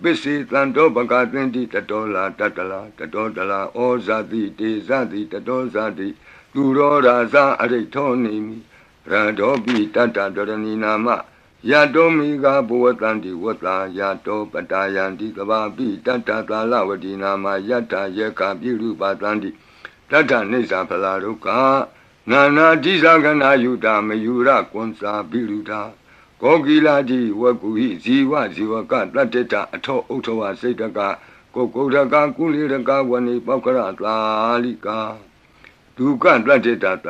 ပစ္စေတံတောပကသင်တိတတောလာတတလာတတောတလာဩဇာတိတေဇတိတတောဇာတိသူရောရာဇအရိထောနေမိရတောပိတတ္တဒရဏီနာမယတောမိဂဘဝတန္တိဝတ္တာယတောပတာယန္တိကဘာပိတတ္တသာလဝတိနာမယတ္ထယေကပိရုပတန္တိတတ္ထနေသာဖလာရုကနာနာတိသကနာယုတာမယုရကွန်စာပိရုတာကောကိလာတိဝကုဟိဇီဝဇီဝကတတ္တတအထောဥထဝစိတ်တကကိုကုဒကကုလိရကဝဏိပောက္ခရသာလိကာဒုက္ခတတ္တတ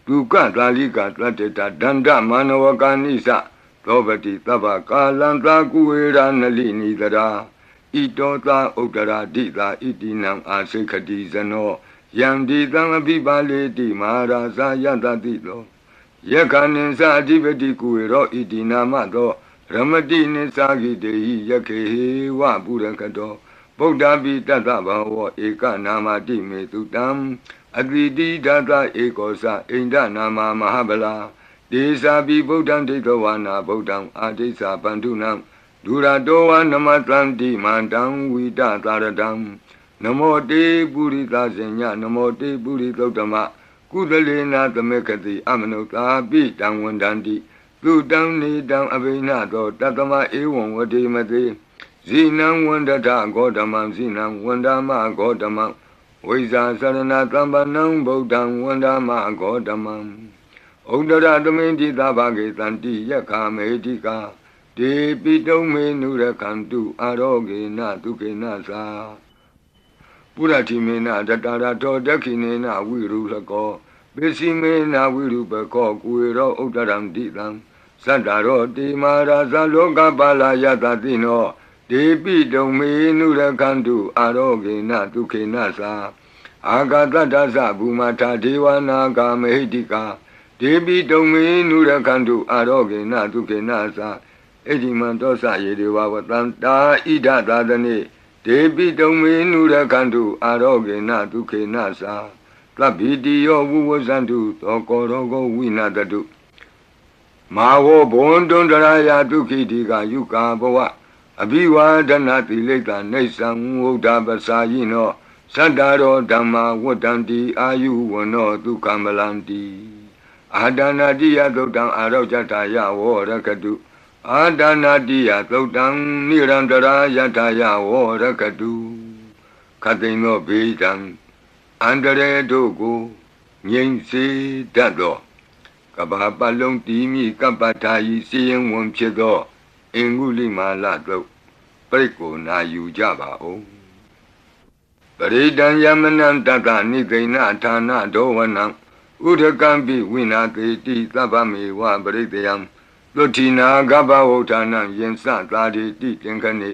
ဒုက္ခသာလိကာတတ္တတဒန္တမနဝကာနိသသောပတိသဗ္ဗကာလံသာကုဝေရနလိနိတရာဣတောသာဥဒ္ဒရာတိသာဣတိနံအာစိခတိဇနောယံဒီတံအပိပါလေတိမဟာရာဇာယတတိသောယက္ခဏိသအဓိပတိကုဝေရောဣတိနာမသောရမတိနိသဂိတေဟိယခေဟေဝပုရကတောဗုဒ္ဓပိတတ္တဘဝဧကနာမတိမေတုတံအတိတိဒသဧကောသအိန္ဒနာမမဟာဗလာဒေသာပိဗုဒ္ဓံဒိဋ္ဌဝါနာဗုဒ္ဓံအာဒိသပန္တုနံဒုရတောဝနမတံတိမန္တံဝိတသာရတံနမောတေပုရိသဇင်ညနမောတေပုရိသုတ္တမကုသလေနာသမေခတိအမနုသာပိတံဝန္တန္တိသုတံနေတံအဘိနသောတတမဧဝံဝတိမတိဇိနံဝန္တထဂေါတမံဇိနံဝန္ဒမဂေါတမံဝိဇာသရဏတံပနံဗုဒ္ဓံဝန္ဒမဂေါတမံဩဒရသမိန်တိသဘာဂေတန္တိယက္ခမေတိကာဒေပိတုံမေနုရခန္တုအာရောဂေနတုကေနသာပုရတိမေနတတရာတောဒက္ခိနေနဝိရုလကောပိစီမေနဝိရုပကောကုဝေရောဥဒ္ဒရံတိတံသတ္တရောတိမာရာဇလောကပါလာယတတိနောဒေပိတုံမေနုရခန္တုအာရောဂေနတုခေနသာအာဂတတ္တသဘူမထာဒေဝနာဂာမေဟိတိကာဒ ဒေပိတုံမေနုရခန္တုအာရောဂေနဒုက္ခေနသာအဒီမံတောစယေဒေဝဝတံတာဣဒသာသနေဒေပိတုံမေနုရခန္တုအာရောဂေနဒုက္ခေနသာသဗ္ဗိတိယောဝုဝဇန္တုသောကောရောဂောဝိနာတတုမာဝောဘွန်တွန်တရာယဒုက္ခိတိကယုကာဘဝအဘိဝါဒနာတိလိတ္တနေသံဝုဒ္ဓပစာယိနောသတ္တရောဓမ္မာဝတ္တံတိအာယုဝနောဒုက္ခမလံတိအာဒနာတိယသုတ်တံအာရောဇတာယဝောရကတုအာဒနာတိယသုတ်တံနိရန္တရာယတာယဝောရကတုခတိန်သောဘေးတံအန္တရေတို့ကိုငြိမ်စေတတ်သောကဘာပလုံးတီမိကပ္ပထာယီစီရင်ဝန်ဖြစ်သောအင်္ဂုလိမာလသုတ်ပရိကိုနာယူကြပါဦးပရိဒံယမနံတတနိသိဏဌာနဒောဝနံဥဒကံပိဝိနာတိတိသဗ္ဗမေဝပရိတယံသုတိနာကပ္ပဝုဌာနံယင်စသာတိတိသင်္ခဏိ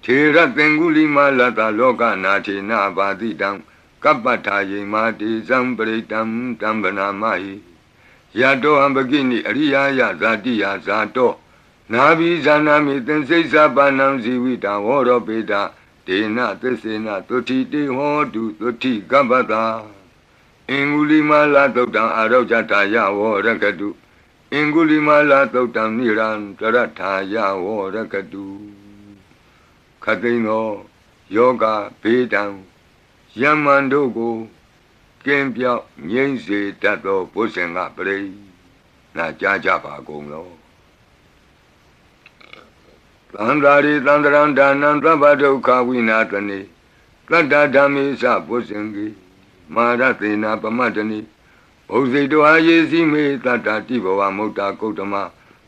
ထေရသင်္ဂုလိမာလတလောကနာထေနဘာတိတံကပ္ပထာယေမာတိဇံပရိတံတံဗနာမဟိယတောအံပကိနိအရိယာယဇာတိယဇာတောနာဘိဇာနာမိသင်္စိစ္ဆပါဏံဇီဝိတံဝောရောပေတဒေနသစ္စေနသုတိတေဟောတုသုတိကပ္ပတာအင်္ဂုလိမာလသုတ်တံအာရောဇတာယဝောရကတုအင်္ဂုလိမာလသုတ်တံနိရန္တရထာယဝောရကတုခတိန်သောယောဂဘေးတံယမန်တို့ကိုကင်းပြောက်ငြိမ့်စေတတ်သောဘုဇင်ကပရိနာကြားကြပါကုန်လောသန္တာရိသန္တရံဒါနံသဗ္ဗဒုက္ခဝိနာတနိတတ္တဓမ္မေသဘုဇင်ကိမာရသေနာပမတ္တနိဘုဇိတောအာယေစီမေတတ္တတိဘဝမုတ်တာကုတ္တမ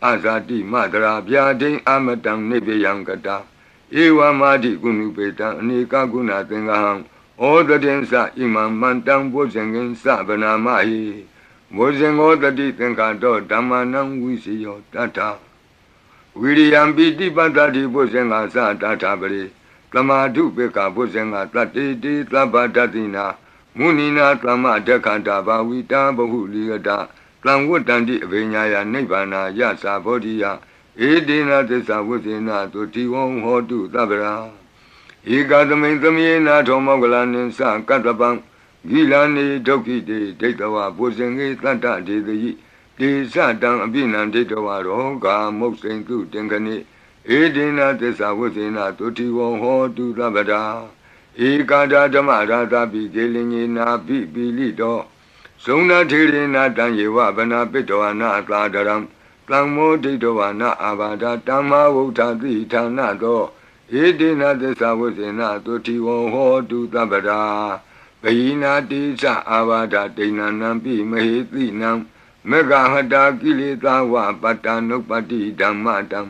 အာဇာတိမတရာဗျာဒိံအမတံနိဗ္ဗယံကတာဧဝမာတိကုဏုပေတံအနေကကုဏသင်္ဃဟံဩတတိသဣမံမန္တံဘုဇင်ကင်သဗနာမဟိဘုဇင်ဩတတိသင်္ခတောဓမ္မနံဝိစီယောတတ္ထဝိရိယံပိတိပတ္တိဘုဇင်္ဂသတ္ထပရိသမာဓုပေကဘုဇင်္ဂတတ္တိတိသဗ္ဗတတိနာမုနိနာသမဒက္ခတာဘာဝိတာဘဟုလိယတာသံဝတ္တန္တိအဘိညာယနိဗ္ဗာနာယသာဘောဓိယဧဒေနသစ္စာဝိသေနသုတိဝံဟောတုသဗ္ဗရာဧကသမိန်သမေနာထောမောကလနိသကတ္တပံဂိလာနေဒုက္ခိတေဒိဋ္ဌဝဘုဇင်္ဂေတတ္တဒေတိတေသတံအပိနံဒိဋ္ဌဝရောဂာမုတ်စိန်တုတင်ခဏိဧဒေနသစ္စာဝိသေနသုတိဝံဟောတုသဗ္ဗရာဧကာဒဓမ္မရာသပိကေလင်ညေနာပိပိလိတောဇုံနာထေရေနာတံယေဝဗနာပိတောနာသာဒရံသံမောဒိဋ္ဌဝနာအာဘာဒတမ္မာဝုဋ္ဌတိဌာနတောဧတေနသစ္စာဝိသေနသုတိဝံဟောတုသဗ္ဗရာဘိနာတိသအာဘာဒဒိဏနံပိမဟေတိနံမေဃဟတာကိလေသာဝပတ္တနုပ္ပတိဓမ္မတံ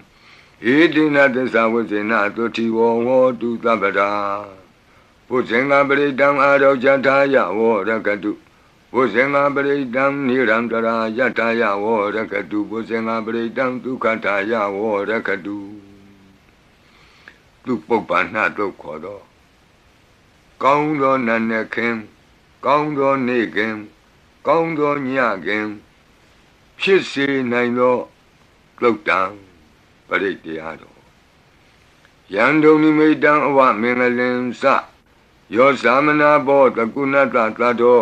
ဧတေနသစ္စာဝိသေနသုတိဝံဟောတုသဗ္ဗရာဘုဇင်္ဂပရိတံအာရောဇတာယဝောရကတုဘုဇင်္ဂပရိတံနိရန္တရာယတာယဝောရကတုဘုဇင်္ဂပရိတံဒုက္ခတာယဝောရကတုသူပုပ္ပန္နတုတ်ခေါ်တော့ကောင်းသောနတ်နဲ့ခင်ကောင်းသောနေ့ခင်ကောင်းသောညခင်ဖြစ်စေနိုင်သောသုတ်တံပရိတရားတော်ယံဒုံနိမိတံအဝမင်္ဂလင်္စယောသမနာဘောတကုဏတသတ္တော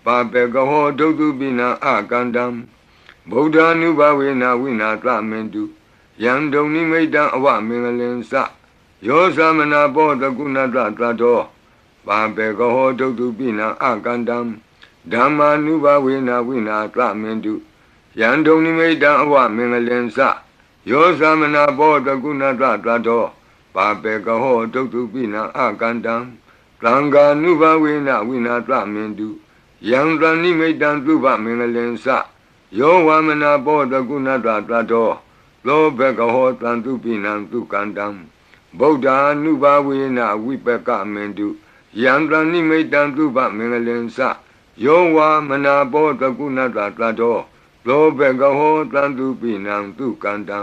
ပါပေကဟောဒုက္တုပိနံအကန္တံဗုဒ္ဓ ानु ဘဝေနဝိနာသမင်တုယံဒုံနိမိတံအဝမင်္ဂလင်္စယောသမနာဘောတကုဏတသတ္တောပါပေကဟောဒုက္တုပိနံအကန္တံဓမ္မာနုဘဝေနဝိနာသမင်တုယံဒုံနိမိတံအဝမင်္ဂလင်္စယောသမနာဘောတကုဏတသတ္တောပါပေကဟောဒုက္တုပိနံအကန္တံသံဃာနုဘဝေနဝိနာသမင်တုယံတဏိမိတံသုဘမင်္ဂလင်္စယောဝမနာဘောတကုဏတသတ္တောသောဘကဟောတံသူပိနံသူကန္တံဗုဒ္ဓ ानु ဘဝေနဝိပကမင်တုယံတဏိမိတံသုဘမင်္ဂလင်္စယောဝမနာဘောတကုဏတသတ္တောသောဘကဟောတံသူပိနံသူကန္တံ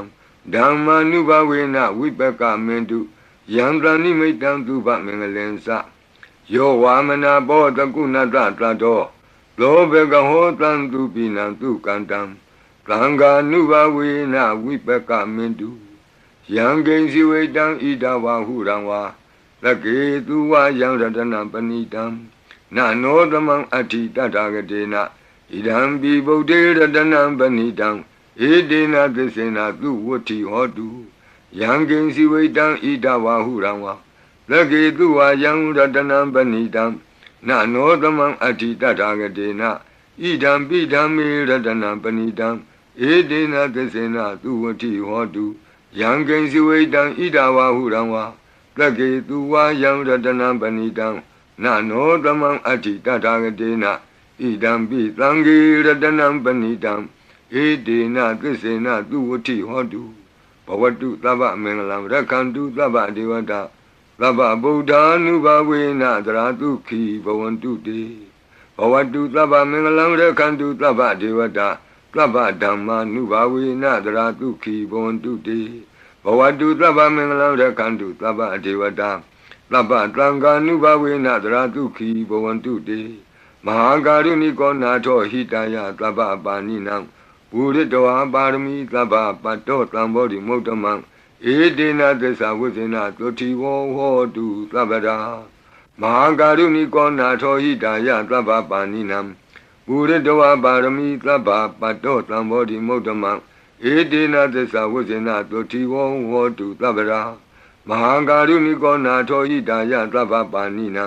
ဓမ္မာနုဘဝေနဝိပကမင်တုယံတဏိမိတံသုဘမင်္ဂလင်္စယောဝါမနာဘောတကုဏတသတ္တောသ လောဘကဟောတံသူပိနံသူကန္တံသံဃာနုဘဝေနဝိပကမင်တုယံကိဉ္စီဝိတံဣဒဝဟုရံဝါသကေသူဝယံရတနံပဏိတံနနောသမံအဋ္ဌိတတဂတေနဣဒံပိဗုဒ္ဓေရတနံပဏိတံဧတေနသစ္စေနသူဝတ္ထိဟောတုယံကိဉ္စီဝိတံဣဒဝဟုရံဝါသကေသူဝယံရတနံပဏိတံနနောသမံအဋ္ဌိတတဂတေနဣဒံပိဓမ္မေရတနံပဏိတံဧတေနသစ္စေနသူဝတ္ထိဟောတုယံကိဉ္စီဝိတံဣဒဝဟုရံဝါသကေသူဝယံရတနံပဏိတံနနောသမံအဋ္ဌိတတဂတေနဣဒံပိသံဃေရတနံပဏိတံဧတေနသစ္စေနသူဝတ္ထိဟောတုဘဝတုသဗ္ဗမင်္ဂလံရက္ခန္တုသဗ္ဗဒေဝတာသဗ္ဗဗုဒ္ဓ ानु ဘဝေနသရတုခိဘဝန္တုတေဘဝတုသဗ္ဗမင်္ဂလံရက္ခန္တုသဗ္ဗဒေဝတာသဗ္ဗဓမ္မာနုဘဝေနသရတုခိဘဝန္တုတေဘဝတုသဗ္ဗမင်္ဂလံရက္ခန္တုသဗ္ဗဒေဝတာသဗ္ဗသံဃာနုဘဝေနသရတုခိဘဝန္တုတေမဟာကာရုဏိကောနာထောဟိတယသဗ္ဗပါဏိနံပုရိတောပါရမီသဗ္ဗပတ္တောသံဘောဓိမုဒ္ဓမံဧတေနသစ္စာဝိဇ္ဇေနသုတိဝဟောတုသဗ္ဗရာမဟာကာရုဏိကောနာထောဟိတယသဗ္ဗပါဏိနံပုရိတောပါရမီသဗ္ဗပတ္တောသံဘောဓိမုဒ္ဓမံဧတေနသစ္စာဝိဇ္ဇေနသုတိဝဟောတုသဗ္ဗရာမဟာကာရုဏိကောနာထောဟိတယသဗ္ဗပါဏိနံ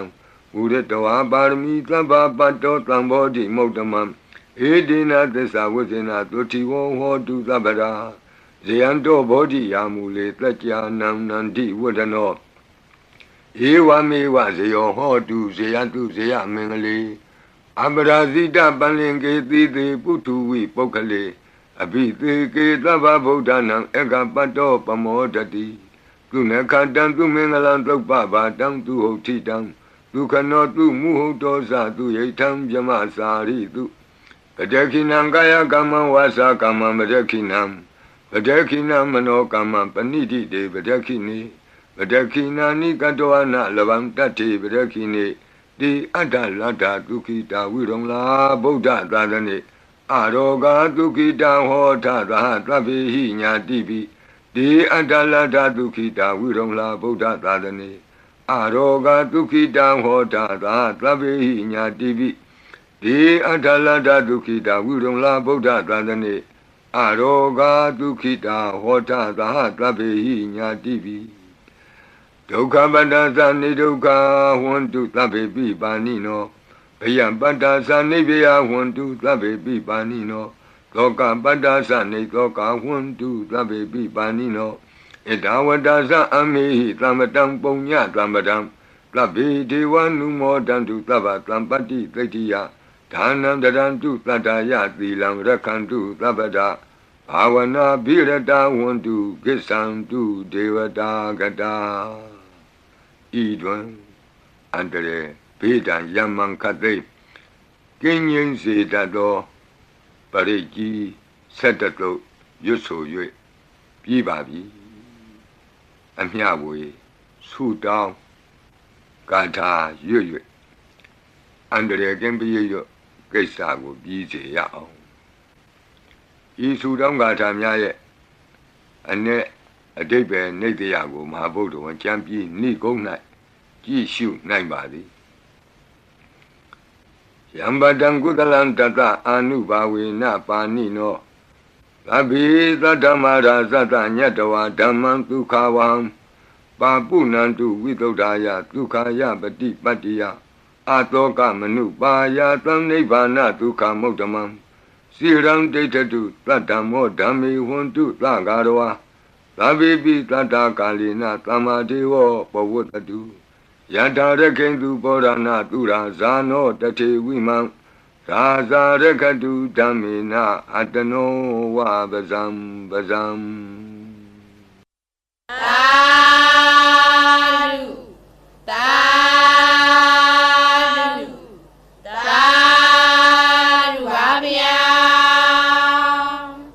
ပုရိတောပါရမီသဗ္ဗပတ္တောသံဘောဓိမုဒ္ဓမံဧတေနသစ္စာဝိဇ္ဇေနသုတိဝဟောတုသဗ္ဗရာဇယံတောဘောဓိယာမူလေတัจ जा နံနန္တိဝဒနောဧဝမေဝဇယောဟောတုဇယတုဇယမင်္ဂလေအပရာဇိတပလင်ကေတိတေပုထုဝိပုဂ္ဂလေအဘိသေကေသဗ္ဗဗုဒ္ဓနံဧကပတ္တောပမောတတိသူနခတံသူမင်္ဂလံသုပ္ပဘာတံသူဟုတ်ထိတံဒုက္ခနောသူမုဟုတ်တောဇသူယိထံဗြမစာရိတုပတခိနံကာယကမ္မဝါစာကမ္မမတခိနံပတခိနမနောကမ္မပဏိတိတေပတခိနေပတခိနာနိကတောအနလဗံတတ္တိပတခိနေတိအတ္တလတ္တဒုက္ခိတာဝိရုံလာဗုဒ္ဓသာသနေအရောဂဒုက္ခိတဟောထသာသဗ္ဗေဟိညာတိပိတိအတ္တလတ္တဒုက္ခိတာဝိရုံလာဗုဒ္ဓသာသနေအရောဂဒုက္ခိတဟောထသာသဗ္ဗေဟိညာတိပိတိအတ္တလတ္တဒုက္ခိတာဝိရုံလာဗုဒ္ဓသာသနေအရောဂဒုက္ခိတာဟောထသာသဗ္ဗေဟိညာတိပိဒုက္ခပတ္တသနိဒုက္ခဟွန္တုသဗ္ဗေပိပါဏိနောဘယံပတ္တသနိဗ္ဗယဟွန္တုသဗ္ဗေပိပါဏိနောသောကပတ္တသနိသောကဟွန္တုသဗ္ဗေပိပါဏိနောဣဒဝတ္တသအမေဟိသမ္ပတံပုညသမ္ပတံသဗ္ဗေဒေဝနုမောတံတုသဗ္ဗသံပတ္တိသိတ္တိယဒါနံတရံတုတတ္တယသီလံရက္ခန္တုသဗ္ဗဒဘာဝနာဘိရတဝန္တုကိစ္ဆံတုဒေဝတာကတာဤတွင်အန္တရေဘေးဒံယမံခသိကင်းငြိမ်းစေတတ်သောပရိကြီးဆက်တတုရွတ်ဆို၍ပြီးပါပြီအမျှဝေဆုတောင်းကာထာရွတ်၍အန္တရေကင်းပြည့်ရွတ်ကိစ္စကိုပြီးစေရအောင်ဤဆုတောင်းကာထာများရဲ့အ내အဓိပ္ပာယ်နိတ္တယကိုမဟာဗုဒ္ဓဝံကျမ်းပြီးဏိကုံး၌ကြည့်ရှုနိုင်ပါသည်ယံပတံကုသလံတတအာနုဘာဝေနပါဏိနောသဗ္ဗေသတ္တမရာသတ္တညတဝါဓမ္မံဒုက္ခဝံပါပုဏ္ဏံတုဝိသုဒ္ဓာယဒုက္ခယပတိပတ္တိယအာတောကမနုပါယသံနိဗ္ဗာနဒုက္ခမုဒ္ဓမံစိရံဒိဋ္ဌတုသတ္တမောဓမ္မေဟွန္တုသဂါရဝါသဗ္ဗေပိတတ္တကာလိနသမ္မာဒေဝပဝတ္တုယထာရခိန္တုပောရဏသူရာဇာနောတထေဝိမံသာဇာရခတုဓမ္မေနအတနောဝပဇံပဇံသာ